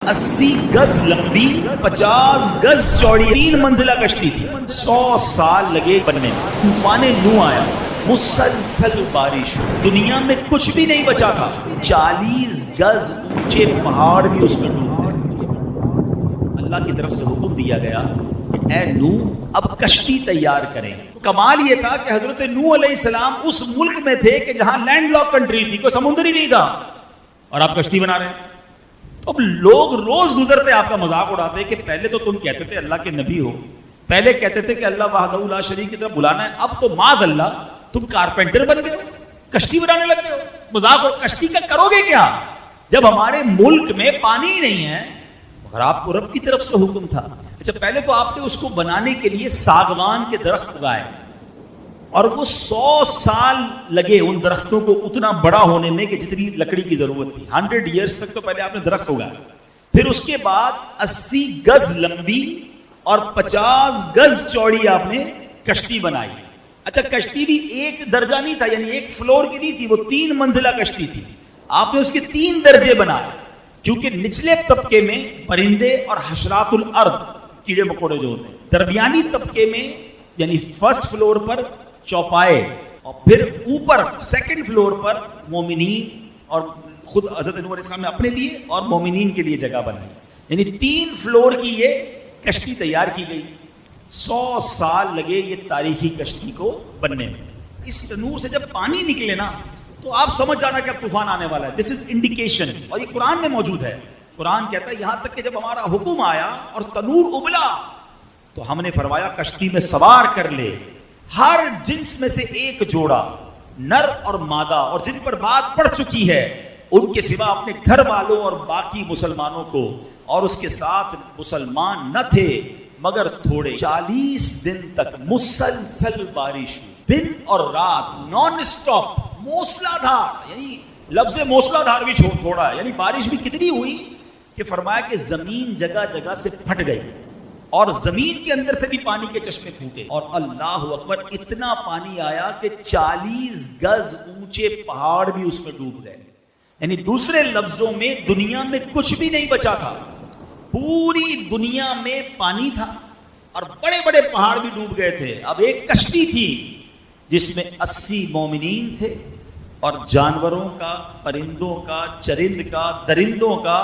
80 गज लंबी 50 गज चौड़ी 3 मंजिला कश्ती थी। 100 साल लगे बनने में। तूफान नू आया, मुसलसल बारिश, दुनिया में कुछ भी नहीं बचा था। 40 गज ऊंचे पहाड़ भी उसमें डूब गए। अल्लाह की तरफ से हुक्म दिया गया कि ऐ नू अब कश्ती तैयार करें। कमाल ये था कि हजरत नू अलैहिस्सलाम उस मुल्क में थे कि जहां लैंडलॉक कंट्री थी, कोई समुद्र ही नहीं था, और आप कश्ती बना रहे हैं। तो लोग रोज गुजरते आपका मजाक उड़ाते कि पहले तो तुम कहते थे अल्लाह के नबी हो, पहले कहते थे कि अल्लाह वहदहू ला शरीक की तरफ बुलाना है, अब तो माद अल्लाह तुम कारपेंटर बन गए हो, कश्ती बनाने लग गए हो। मजाक, कश्ती का करोगे क्या जब हमारे मुल्क में पानी ही नहीं है? और आपको रब की तरफ से हुक्म था। अच्छा, पहले तो आपने उसको बनाने के लिए सागवान के दरख्त उगाए, और वो 100 साल लगे उन दरख्तों को उतना बड़ा होने में कि जितनी लकड़ी की जरूरत थी। 100 ईयर्स तक तो पहले आपने दरख्त उगाया, फिर उसके बाद 80 गज लंबी और 50 गज चौड़ी आपने कश्ती बनाई। अच्छा, कश्ती भी एक दर्जा नहीं था, यानी एक फ्लोर की नहीं थी, वो 3 मंजिला कश्ती थी। आपने उसके 3 दर्जे बनाए, क्योंकि निचले तबके में परिंदे और हशरातुल अर्द, कीड़े मकोड़े जो होते हैं, दरमियानी तबके में यानी फर्स्ट फ्लोर पर चौपाए, और फिर ऊपर सेकंड फ्लोर पर मोमिनीन, और खुद हज़रत नूह अलैहिस्सलाम ने अपने लिए और मोमिनीन के लिए जगह बनाई। यानी 3 फ्लोर की ये कश्ती तैयार की गई। 100 साल लगे ये तारीखी कश्ती को बनने में। इस तनूर से जब पानी निकले ना, तो आप समझ जाना कि अब तूफान आने वाला है। दिस इज इंडिकेशन, और ये कुरान में मौजूद है। कुरान कहता है यहां तक कि जब हमारा हुक्म आया और तनूर उबला, तो हमने फरमाया कश्ती में सवार कर ले हर जिन्स में से एक जोड़ा, नर और मादा, और जिन पर बात पड़ चुकी है उनके सिवा अपने घर वालों और बाकी मुसलमानों को, और उसके साथ मुसलमान न थे मगर थोड़े। 40 दिन तक मुसलसल बारिश हुई, दिन और रात नॉन स्टॉप, मूसलाधार। यानी लफ्ज मूसलाधार भी थोड़ा है, यानी बारिश भी कितनी हुई कि फरमाया कि जमीन जगह जगह से फट गई, और जमीन के अंदर से भी पानी के चश्मे फूटे, और अल्लाह अकबर, इतना पानी आया कि 40 गज ऊंचे पहाड़ भी उसमें डूब गए। यानी दूसरे लफ्जों में दुनिया में कुछ भी नहीं बचा था, पूरी दुनिया में पानी था, और बड़े बड़े पहाड़ भी डूब गए थे। अब एक कश्ती थी जिसमें 80 मोमिनीन थे, और जानवरों का, परिंदों का, चरिंद का, दरिंदों का,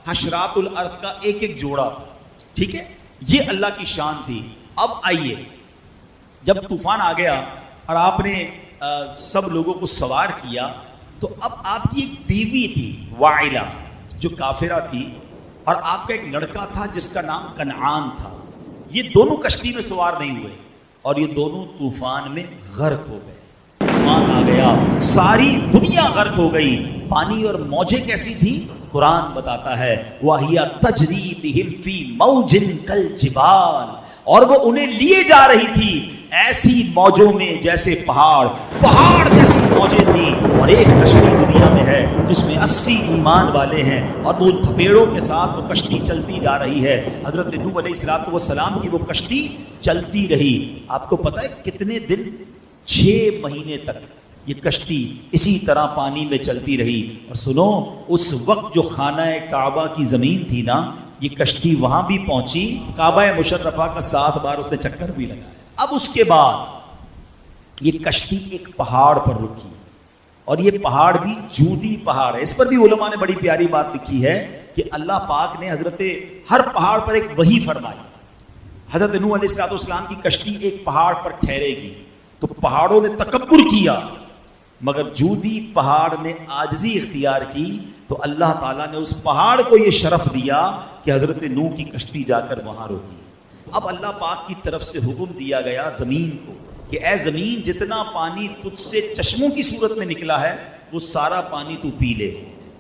हशरातुल अर्द का एक एक जोड़ा। ठीक है, ये अल्लाह की शान थी। अब आइए, जब तूफान आ गया और आपने सब लोगों को सवार किया, तो अब आपकी एक बीवी थी वाइला, जो काफिरा थी, और आपका एक लड़का था जिसका नाम कनान था। ये दोनों कश्ती में सवार नहीं हुए, और ये दोनों तूफान में गर्क हो गए। तूफान आ गया, सारी दुनिया गर्क हो गई। पानी और मौजें कैसी थी? कुरान बताता है वाहिया तजरी बिहिम फी मौजिन कल जिबाल, और वो उन्हें लिए जा रही थी ऐसी मौजों में जैसे पहाड़ जैसी मौजें थी। और एक कश्ती दुनिया में है जिसमें 80 ईमान वाले हैं, और वो थपेड़ों के साथ वो कश्ती चलती जा रही है। हजरत नूह अलैहिस्सलाम की वो कश्ती चलती रही। आपको पता है कितने दिन? 6 महीने तक ये कश्ती इसी तरह पानी में चलती रही। और सुनो, उस वक्त जो खाना काबा की जमीन थी ना, ये कश्ती वहां भी पहुंची, काबा मुशर्रफा का 7 बार उसने चक्कर भी लगाया। अब उसके बाद ये कश्ती एक पहाड़ पर रुकी, और ये पहाड़ भी जूदी पहाड़ है। इस पर भी उलमा ने बड़ी प्यारी बात लिखी है कि अल्लाह पाक ने हर पहाड़ पर एक वही फरमाई। हजरत नूह अलैहिस्सलाम की कश्ती एक पहाड़ पर ठहरेगी, तो पहाड़ों ने तकब्बुर किया, मगर जूदी पहाड़ ने आजिज़ी इख्तियार की, तो अल्लाह ताला ने उस पहाड़ को यह शरफ दिया कि हजरत नूह की कश्ती जाकर वहां रोकी। अब अल्लाह पाक की तरफ से हुक्म दिया गया जमीन को कि ऐ जमीन, जितना पानी तुझसे चश्मों की सूरत में निकला है वो सारा पानी तू पी ले,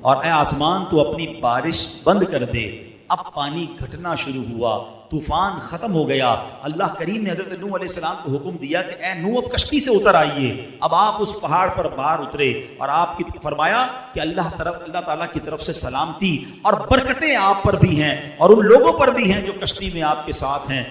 और ऐ आसमान तू अपनी बारिश बंद कर दे। अब पानी घटना शुरू हुआ, तूफान खत्म हो गया। अल्लाह करीम ने हजरत नूह अलैहिस्सलाम को हुक्म दिया कि ऐ नूह, अब कश्ती से उतर आइए। अब आप उस पहाड़ पर बाहर उतरे, और आपकी फरमाया कि अल्लाह ताला की तरफ से सलामती और बरकतें आप पर भी हैं, और उन लोगों पर भी हैं जो कश्ती में आपके साथ हैं।